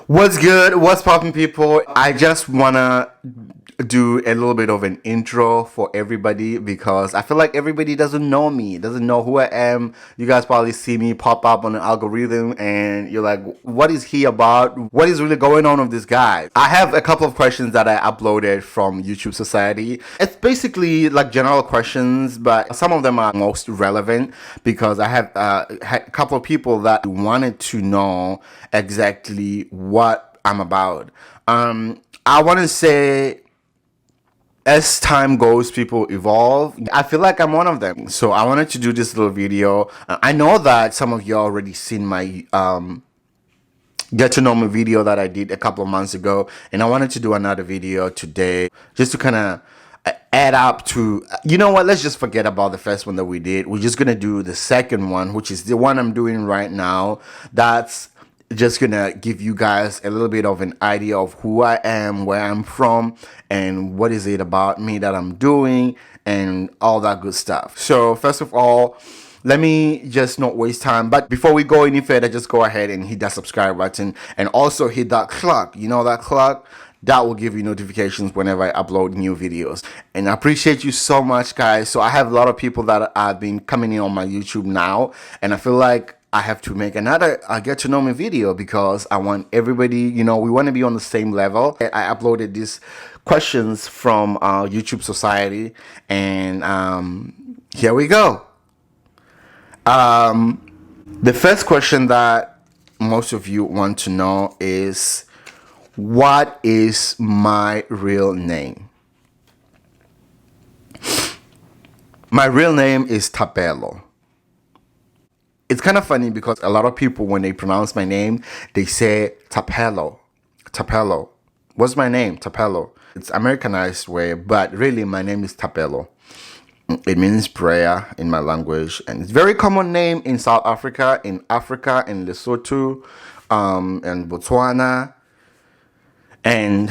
What's good? What's poppin', people? I just wanna do a little bit of an intro for everybody because I feel like everybody doesn't know me, doesn't know who I am. You guys probably see me pop up on the algorithm and you're like, what is he about? What is really going on with this guy? I have a couple of questions that I uploaded from YouTube Society. It's basically like general questions, but some of them are most relevant because I have had a couple of people that wanted to know exactly what I'm about. I want to say as time goes, people evolve. I feel like I'm one of them. So I wanted to do this little video. I know that some of you already seen my get to know me video that I did a couple of months ago. And I wanted to do another video today just to kind of add up to, you know what, let's just forget about the first one that we did. We're just going to do the second one, which is the one I'm doing right now. That's just gonna give you guys a little bit of an idea of who I am, where I'm from, and what is it about me that I'm doing, and all that good stuff. So first of all, let me just not waste time. But before we go any further, just go ahead and hit that subscribe button and also hit that clock. You know that clock? That will give you notifications whenever I upload new videos. And I appreciate you so much, guys. So I have a lot of people that have been coming in on my YouTube now, and I feel like I have to make another get to know me video because I want everybody, you know, we want to be on the same level. I uploaded these questions from YouTube Society, and here we go. The first question that most of you want to know is, what is my real name? My real name is Thapelo. It's kind of funny because a lot of people, when they pronounce my name, they say Thapelo. Thapelo. What's my name? Thapelo. It's Americanized way, but really my name is Thapelo. It means prayer in my language, and it's a very common name in South Africa, in Lesotho, and Botswana, and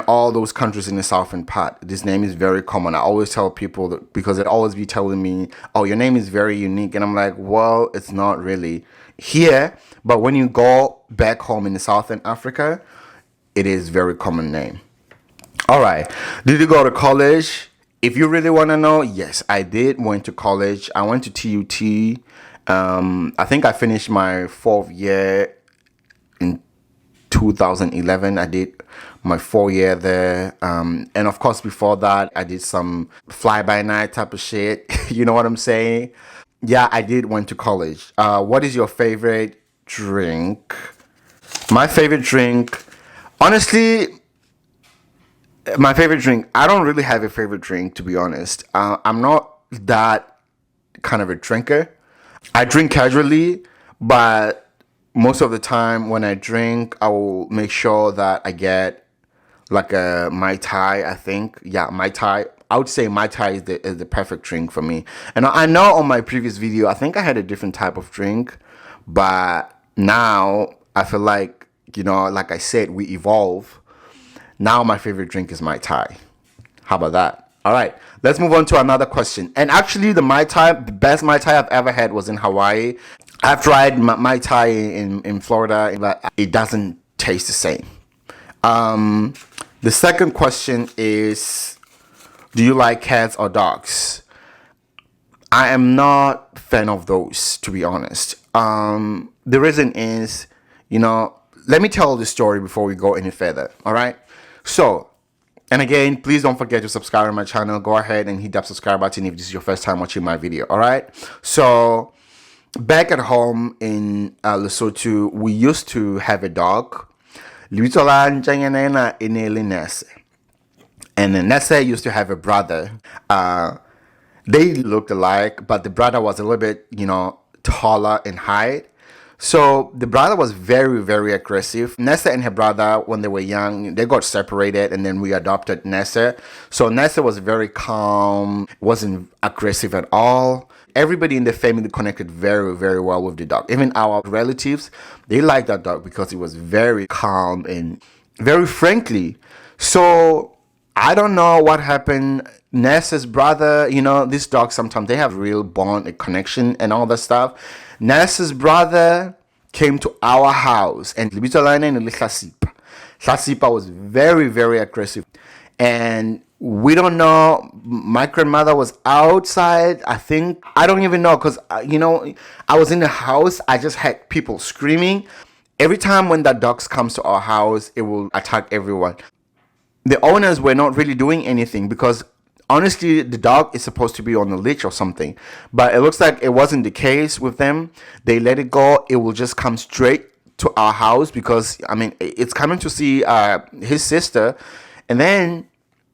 all those countries in the southern part. This name is very common. I always tell people that because it always be telling me, oh, your name is very unique. And I'm like, well, it's not really here. But when you go back home in the southern Africa, it is very common name. All right. Did you go to college? If you really want to know, yes, I did. Went to college. I went to TUT. I think I finished my 4th year in 2011. I did my 4 year there, and of course before that I did some fly-by-night type of shit. You know what I'm saying? Yeah, I did went to college. What is your favorite drink? My favorite drink, honestly, my favorite drink, I don't really have a favorite drink, to be honest. I'm not that kind of a drinker. I drink casually, but most of the time when I drink, I will make sure that I get like a Mai Tai, I think. Yeah, Mai Tai. I would say Mai Tai is the perfect drink for me. And I know on my previous video, I think I had a different type of drink, but now I feel like, you know, like I said, we evolve. Now my favorite drink is Mai Tai. How about that? All right, let's move on to another question. And actually, the Mai Tai, the best Mai Tai I've ever had was in Hawaii. I've tried Mai Tai in Florida, but it doesn't taste the same. The second question is, do you like cats or dogs? I am not a fan of those, to be honest. The reason is, you know, let me tell the story before we go any further. All right. So, and again, please don't forget to subscribe to my channel. Go ahead and hit that subscribe button if this is your first time watching my video. All right. So, back at home in Lesotho, we used to have a dog. Lebitso la ntjanyana ena e ne le Nese. And then Nese used to have a brother. They looked alike, but the brother was a little bit, you know, taller in height. So the brother was very, very aggressive. Nese and her brother, when they were young, they got separated, and then we adopted Nese. So Nese was very calm, wasn't aggressive at all. Everybody in the family connected very, very well with the dog. Even our relatives, they liked that dog because it was very calm and very friendly. So I don't know what happened. Nese's brother, you know, these dogs sometimes they have real bond, a connection, and all that stuff. Nese's brother came to our house, and lebitso la ene ne le Hlasipa. Hlasipa was very, very aggressive. And we don't know. My grandmother was outside. I think, I don't even know, because I was in the house. I just had people screaming. Every time when the dogs comes to our house, it will attack everyone. The owners were not really doing anything, because honestly, the dog is supposed to be on a leash or something, but it looks like it wasn't the case with them. They let it go. It will just come straight to our house, because I mean, it's coming to see his sister. And then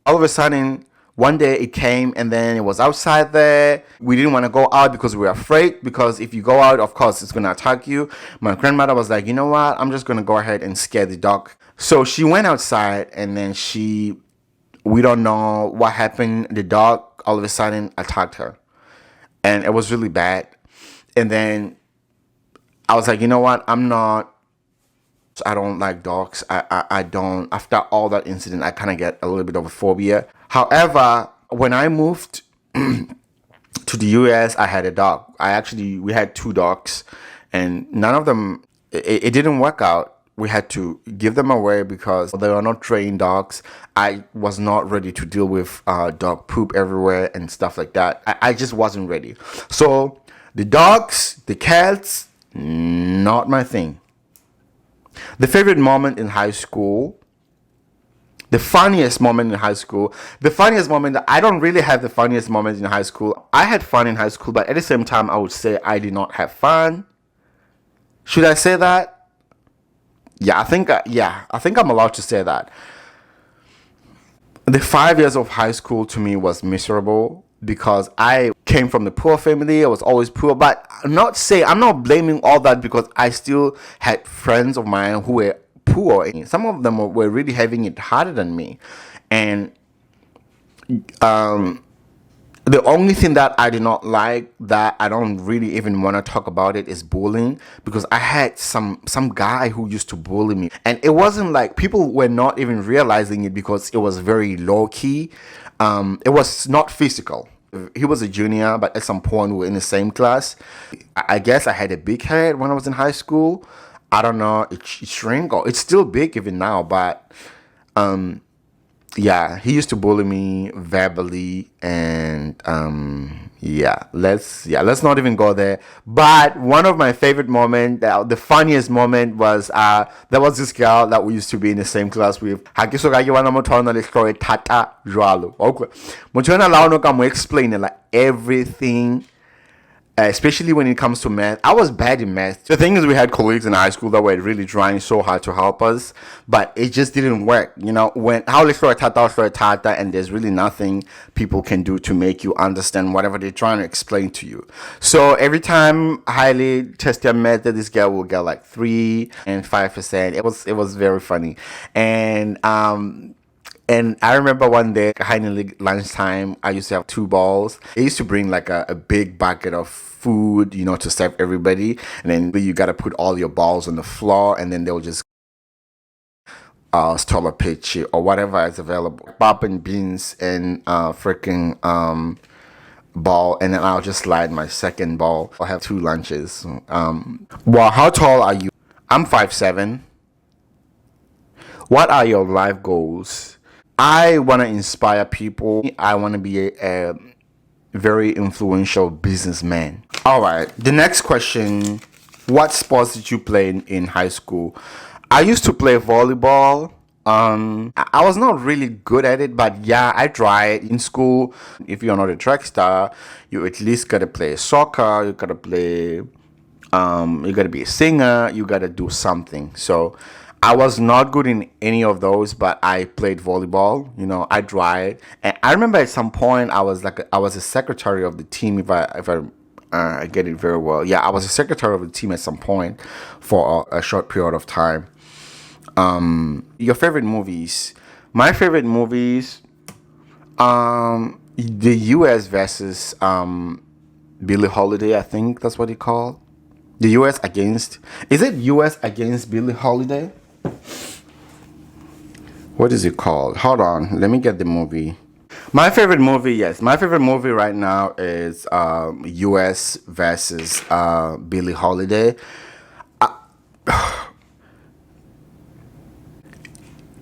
all of a sudden, one day it came, and then it was outside there. We didn't want to go out because we were afraid, because if you go out, of course, it's going to attack you. My grandmother was like, you know what? I'm just going to go ahead and scare the dog. So she went outside, and then we don't know what happened. The dog all of a sudden attacked her, and it was really bad. And then I was like, you know what? I don't like dogs. I don't. After all that incident, I kind of get a little bit of a phobia. However, when I moved to the US, I had a dog. We had 2 dogs, and none of them, it didn't work out. We had to give them away because they were not trained dogs. I was not ready to deal with dog poop everywhere and stuff like that. I just wasn't ready. So the dogs, the cats, not my thing. The favorite moment in high school, the funniest moment in high school, I don't really have the funniest moment in high school. I had fun in high school, but at the same time, I would say I did not have fun. Should I say that? Yeah, I think I'm allowed to say that. The 5 years of high school to me was miserable, because I came from the poor family. I was always poor, but I'm not blaming all that, because I still had friends of mine who were poor. Some of them were really having it harder than me. And the only thing that I did not like, that I don't really even want to talk about it, is bullying, because I had some guy who used to bully me, and it wasn't like people were not even realizing it, because it was very low key. It was not physical. He was a junior, but at some point we were in the same class. I guess I had a big head when I was in high school. I don't know, it shrank, or it's still big even now, but yeah, he used to bully me verbally, and let's not even go there. But one of my favorite moments, the funniest moment, was there was this girl that we used to be in the same class with. Ha ke soka ke bona motho a nang le hlooho e thata jwalo. Okay, motho ena la ono ka mo explain like everything. Especially when it comes to math. I was bad in math. The thing is, we had colleagues in high school that were really trying so hard to help us, but it just didn't work. When how let's tata, and there's really nothing people can do to make you understand whatever they're trying to explain to you. So every time highly tested math, this girl will get like 3 and 5%. It was very funny. And I remember one day, Heine lunchtime, I used to have 2 balls. I used to bring like a big bucket of food, to serve everybody. And then you got to put all your balls on the floor, and then they'll just stall a pitch or whatever is available. Pop and beans and freaking ball, and then I'll just slide my second ball. I'll have 2 lunches. Well, how tall are you? I'm 5'7". What are your life goals? I want to inspire people. I want to be a very influential businessman. All right. The next question: what sports did you play in high school? I used to play volleyball. I was not really good at it, but yeah, I tried in school. If you're not a track star, you at least gotta play soccer. You gotta play. You gotta be a singer. You gotta do something. So I was not good in any of those, but I played volleyball. I tried, and I remember at some point I was a secretary of the team. If I get it very well, yeah, I was a secretary of the team at some point for a short period of time. Your favorite movies? My favorite movies, the U.S. versus Billie Holiday. I think that's what he called. The U.S. against. Is it U.S. against Billie Holiday? What is it called? Hold on, let me get the movie. My favorite movie right now is U.S. versus Billie Holiday.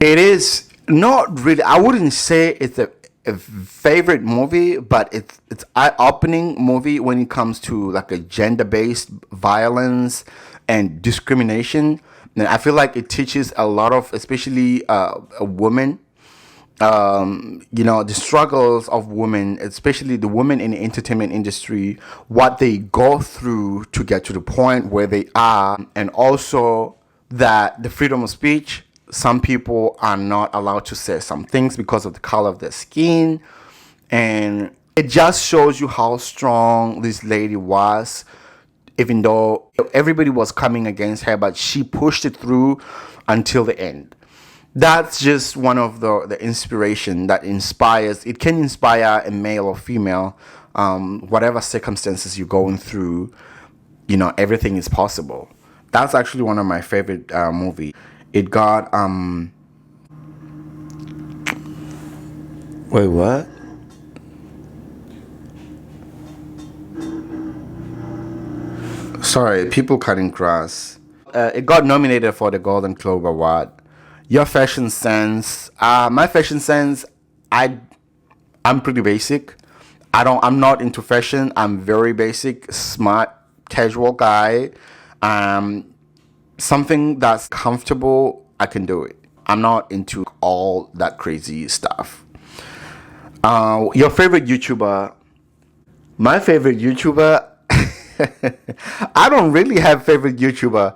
It is not really. I wouldn't say it's a favorite movie, but it's eye-opening movie when it comes to like a gender-based violence and discrimination. And I feel like it teaches a lot of, especially a woman, the struggles of women, especially the women in the entertainment industry, what they go through to get to the point where they are, and also that the freedom of speech, some people are not allowed to say some things because of the color of their skin. And it just shows you how strong this lady was, even though everybody was coming against her, but she pushed it through until the end. That's just one of the inspiration that inspires. It can inspire a male or female, whatever circumstances you're going through. Everything is possible. That's actually one of my favorite movie. It got wait, what? Sorry, people cutting grass. It got nominated for the Golden Globe Award. Your fashion sense. My fashion sense. I'm pretty basic. I'm not into fashion. I'm very basic, smart, casual guy. Something that's comfortable, I can do it. I'm not into all that crazy stuff. Your favorite YouTuber? My favorite YouTuber. I don't really have favorite YouTuber,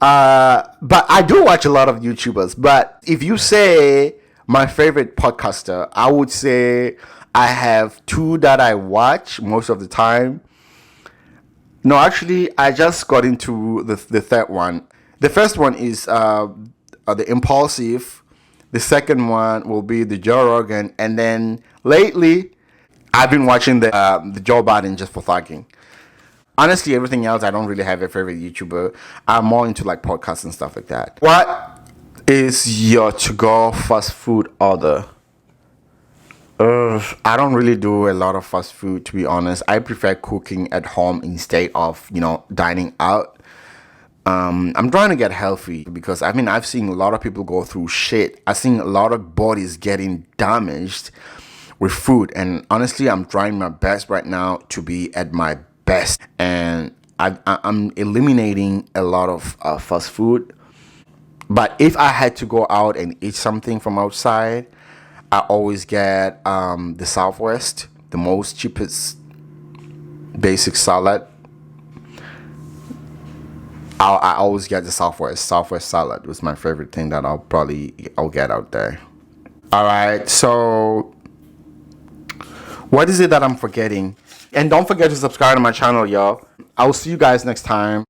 but I do watch a lot of YouTubers. But if you say my favorite podcaster, I would say I have two that I watch most of the time. No, actually, I just got into the third one. The first one is the Impulsive. The second one will be the Joe Rogan, and then lately, I've been watching the Joe Biden just for thugging. Honestly, everything else, I don't really have a favorite YouTuber. I'm more into like podcasts and stuff like that. What is your to-go fast food order? I don't really do a lot of fast food, to be honest. I prefer cooking at home instead of, dining out. I'm trying to get healthy because I've seen a lot of people go through shit. I've seen a lot of bodies getting damaged with food, and honestly, I'm trying my best right now to be at my best, and I'm eliminating a lot of fast food. But if I had to go out and eat something from outside, I always get the Southwest, the most cheapest basic salad. I always get the Southwest salad was my favorite thing that I'll get out there. All right, so what is it that I'm forgetting? And don't forget to subscribe to my channel, y'all. I will see you guys next time.